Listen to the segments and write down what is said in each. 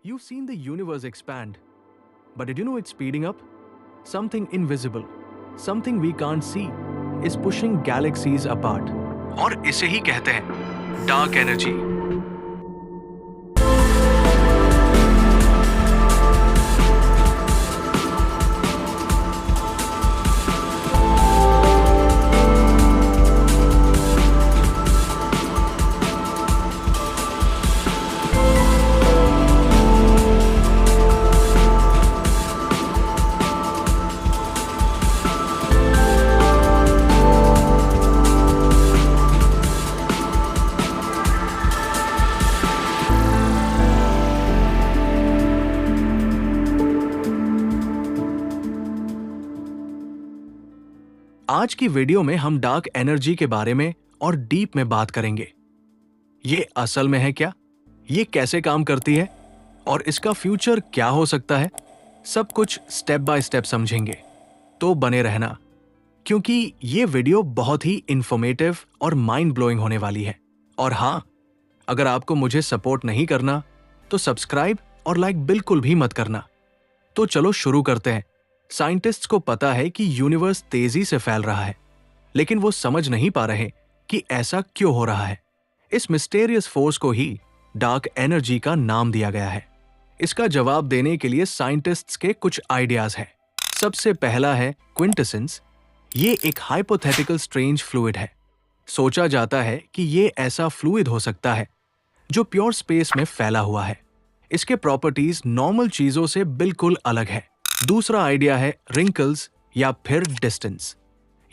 You've seen the universe expand, but did you know it's speeding up? Something invisible, something we can't see, is pushing galaxies apart. और इसे ही कहते हैं dark energy. आज की video में हम dark energy के बारे में और डीप में बात करेंगे। ये असल में है क्या, ये कैसे काम करती है और इसका फ्यूचर क्या हो सकता है, सब कुछ स्टेप बाय स्टेप समझेंगे। तो बने रहना, क्योंकि ये वीडियो बहुत ही इंफॉर्मेटिव और माइंड ब्लोइंग होने वाली है। और हाँ, अगर आपको मुझे सपोर्ट नहीं करना तो सब्सक्राइब और लाइक बिल्कुल भी मत करना। तो चलो शुरू करते हैं। साइंटिस्ट्स को पता है कि यूनिवर्स तेजी से फैल रहा है, लेकिन वो समझ नहीं पा रहे कि ऐसा क्यों हो रहा है। इस मिस्टेरियस फोर्स को ही डार्क एनर्जी का नाम दिया गया है। इसका जवाब देने के लिए साइंटिस्ट्स के कुछ आइडियाज हैं। सबसे पहला है क्विंटेसेंस। ये एक हाइपोथेटिकल स्ट्रेंज फ्लूइड है। सोचा जाता है कि ये ऐसा फ्लूइड हो सकता है जो प्योर स्पेस में फैला हुआ है। इसके प्रॉपर्टीज नॉर्मल चीजों से बिल्कुल अलग है। दूसरा आइडिया है रिंकल्स या फिर डिस्टेंस।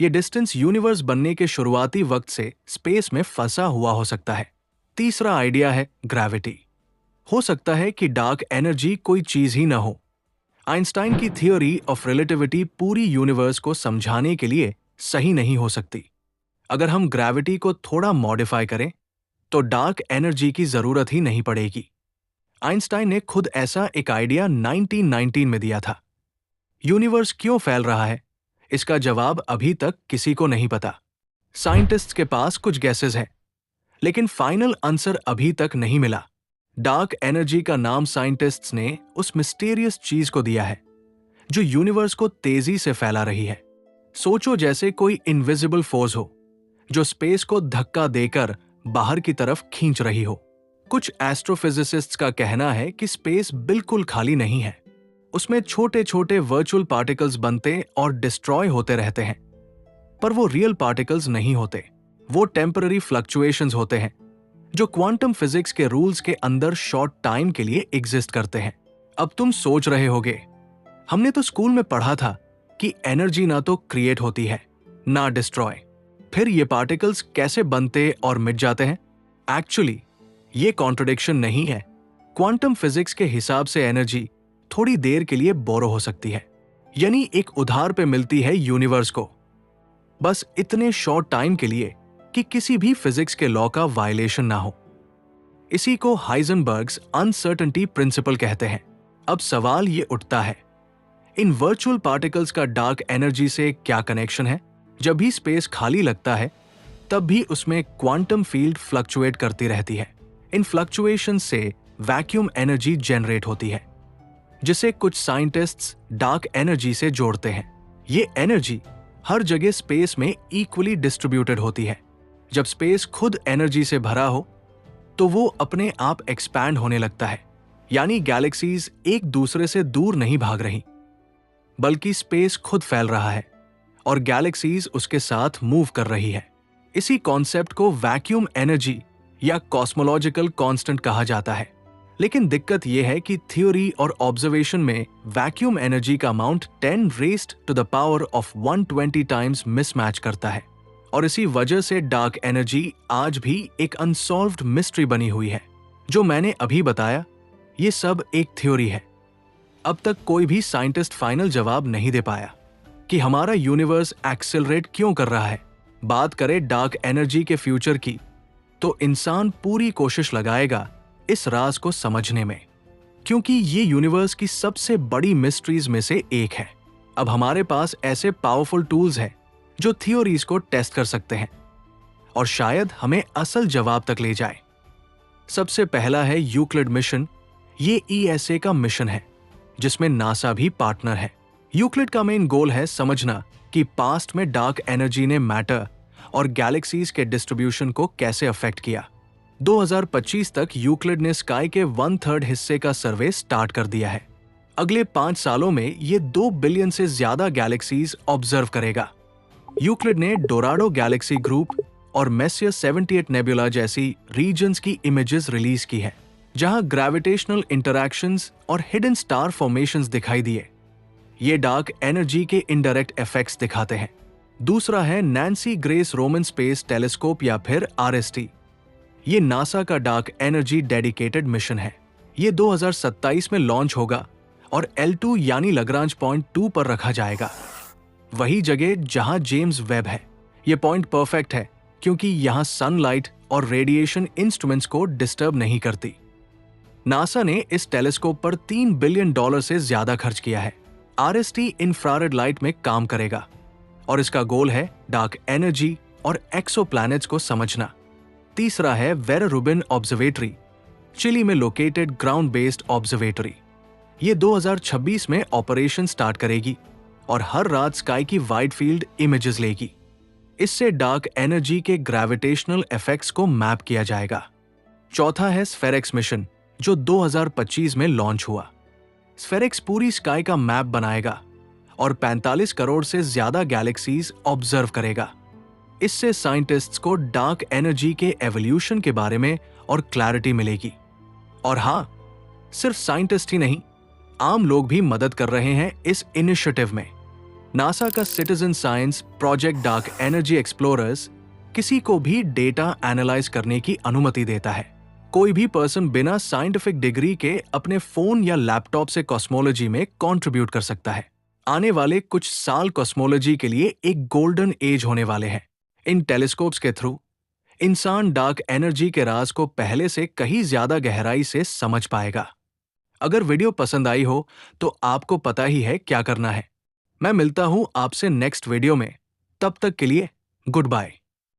ये डिस्टेंस यूनिवर्स बनने के शुरुआती वक्त से स्पेस में फंसा हुआ हो सकता है। तीसरा आइडिया है ग्रेविटी। हो सकता है कि डार्क एनर्जी कोई चीज ही ना हो। आइंस्टाइन की थ्योरी ऑफ रिलेटिविटी पूरी यूनिवर्स को समझाने के लिए सही नहीं हो सकती। अगर हम ग्रेविटी को थोड़ा मॉडिफाई करें तो डार्क एनर्जी की जरूरत ही नहीं पड़ेगी। आइंस्टाइन ने खुद ऐसा एक आइडिया 1919 में दिया था। यूनिवर्स क्यों फैल रहा है, इसका जवाब अभी तक किसी को नहीं पता। साइंटिस्ट्स के पास कुछ गैसेस हैं, लेकिन फाइनल आंसर अभी तक नहीं मिला। डार्क एनर्जी का नाम साइंटिस्ट्स ने उस मिस्टीरियस चीज को दिया है जो यूनिवर्स को तेजी से फैला रही है। सोचो जैसे कोई इनविजिबल फोर्स हो जो स्पेस को धक्का देकर बाहर की तरफ खींच रही हो। कुछ एस्ट्रोफिजिसिस्ट्स का कहना है कि स्पेस बिल्कुल खाली नहीं है। उसमें छोटे छोटे वर्चुअल पार्टिकल्स बनते और डिस्ट्रॉय होते रहते हैं, पर वो रियल पार्टिकल्स नहीं होते। वो टेम्पररी फ्लक्चुएशंस होते हैं जो क्वांटम फिजिक्स के रूल्स के अंदर शॉर्ट टाइम के लिए एग्जिस्ट करते हैं। अब तुम सोच रहे होगे, हमने तो स्कूल में पढ़ा था कि एनर्जी ना तो क्रिएट होती है ना डिस्ट्रॉय, फिर ये पार्टिकल्स कैसे बनते और मिट जाते हैं? एक्चुअली ये कॉन्ट्रडिक्शन नहीं है। क्वांटम फिजिक्स के हिसाब से एनर्जी थोड़ी देर के लिए बोरो हो सकती है, यानी एक उधार पे मिलती है यूनिवर्स को, बस इतने शॉर्ट टाइम के लिए कि किसी भी फिजिक्स के लॉ का वायलेशन ना हो। इसी को हाइजेनबर्ग्स अनसर्टेनिटी प्रिंसिपल कहते हैं। अब सवाल ये उठता है, इन वर्चुअल पार्टिकल्स का डार्क एनर्जी से क्या कनेक्शन है? जब भी स्पेस खाली लगता है तब भी उसमें क्वांटम फील्ड फ्लक्चुएट करती रहती है। इन फ्लक्चुएशन से वैक्यूम एनर्जी जनरेट होती है, जिसे कुछ साइंटिस्ट्स डार्क एनर्जी से जोड़ते हैं। ये एनर्जी हर जगह स्पेस में इक्वली डिस्ट्रीब्यूटेड होती है। जब स्पेस खुद एनर्जी से भरा हो तो वो अपने आप एक्सपैंड होने लगता है, यानी गैलेक्सीज एक दूसरे से दूर नहीं भाग रही, बल्कि स्पेस खुद फैल रहा है और गैलेक्सीज उसके साथ मूव कर रही है। इसी कॉन्सेप्ट को वैक्यूम एनर्जी या कॉस्मोलॉजिकल कांस्टेंट कहा जाता है। लेकिन दिक्कत यह है कि थ्योरी और ऑब्जर्वेशन में वैक्यूम एनर्जी का amount 10 raised to the power of 120 times mismatch करता है, और इसी वजह से डार्क एनर्जी आज भी एक अनसॉल्व्ड मिस्ट्री बनी हुई है। जो मैंने अभी बताया ये सब एक थ्योरी है। अब तक कोई भी साइंटिस्ट फाइनल जवाब नहीं दे पाया कि हमारा यूनिवर्स एक्सेलरेट क्यों कर रहा है। बात करें डार्क एनर्जी के फ्यूचर की, तो इंसान पूरी कोशिश लगाएगा इस राज को समझने में, क्योंकि ये यूनिवर्स की सबसे बड़ी मिस्ट्रीज में से एक है। अब हमारे पास ऐसे पावरफुल टूल्स हैं जो थ्योरीज को टेस्ट कर सकते हैं और शायद हमें असल जवाब तक ले जाए। सबसे पहला है यूक्लिड मिशन ये ESA का मिशन है, जिसमें नासा भी पार्टनर है। यूक्लिड का मेन गोल है समझना कि पास्ट में डार्क एनर्जी ने मैटर और गैलेक्सीज के डिस्ट्रीब्यूशन को कैसे अफेक्ट किया। 2025 तक यूक्लिड ने स्काई के 1/3 हिस्से का सर्वे स्टार्ट कर दिया है। अगले 5 सालों में ये 2 बिलियन से ज्यादा गैलेक्सीज ऑब्जर्व करेगा। यूक्लिड ने डोराडो गैलेक्सी ग्रुप और मेसियर 78 नेबुला जैसी रीजन्स की इमेजेस रिलीज की है, जहां ग्रेविटेशनल इंटरैक्शंस और हिडन स्टार फॉर्मेशंस दिखाई दिए। ये डार्क एनर्जी के इनडायरेक्ट इफेक्ट्स दिखाते हैं। दूसरा है Nancy grace Roman space telescope या फिर RST। ये नासा का डार्क एनर्जी डेडिकेटेड मिशन है। ये 2027 में लॉन्च होगा और L2 यानी लग्रांज पॉइंट 2 पर रखा जाएगा, वही जगह जहां जेम्स वेब है। ये पॉइंट परफेक्ट है क्योंकि यहां सनलाइट और रेडिएशन इंस्ट्रूमेंट्स को डिस्टर्ब नहीं करती। नासा ने इस टेलीस्कोप पर $3 बिलियन से ज्यादा खर्च किया है। RST इंफ्रारेड लाइट में काम करेगा और इसका गोल है डार्क एनर्जी और एक्सोप्लैनेट्स को समझना। तीसरा है वेरा रूबिन ऑब्जर्वेटरी, चिली में लोकेटेड ग्राउंड बेस्ड ऑब्जर्वेटरी। ये 2026 में ऑपरेशन स्टार्ट करेगी और हर रात स्काई की वाइड फील्ड इमेजेस लेगी। इससे डार्क एनर्जी के ग्रेविटेशनल इफेक्ट्स को मैप किया जाएगा। चौथा है स्फेरेक्स मिशन, जो 2025 में लॉन्च हुआ। स्फेरेक्स पूरी स्काई का मैप बनाएगा और 45 करोड़ से ज्यादा गैलेक्सीज ऑब्जर्व करेगा। इससे साइंटिस्ट्स को डार्क एनर्जी के एवोल्यूशन के बारे में और क्लैरिटी मिलेगी। और हाँ, सिर्फ साइंटिस्ट ही नहीं, आम लोग भी मदद कर रहे हैं इस इनिशिएटिव में। नासा का citizen science project dark energy explorers किसी को भी डेटा एनालाइज करने की अनुमति देता है। कोई भी पर्सन बिना साइंटिफिक डिग्री के अपने फोन या लैपटॉप से कॉस्मोलॉजी में कंट्रीब्यूट कर सकता है। आने वाले कुछ साल कॉस्मोलॉजी के लिए एक गोल्डन एज होने वाले हैं। इन टेलीस्कोप्स के थ्रू इंसान डार्क एनर्जी के राज को पहले से कहीं ज्यादा गहराई से समझ पाएगा। अगर वीडियो पसंद आई हो तो आपको पता ही है क्या करना है। मैं मिलता हूं आपसे नेक्स्ट वीडियो में। तब तक के लिए गुड बाय।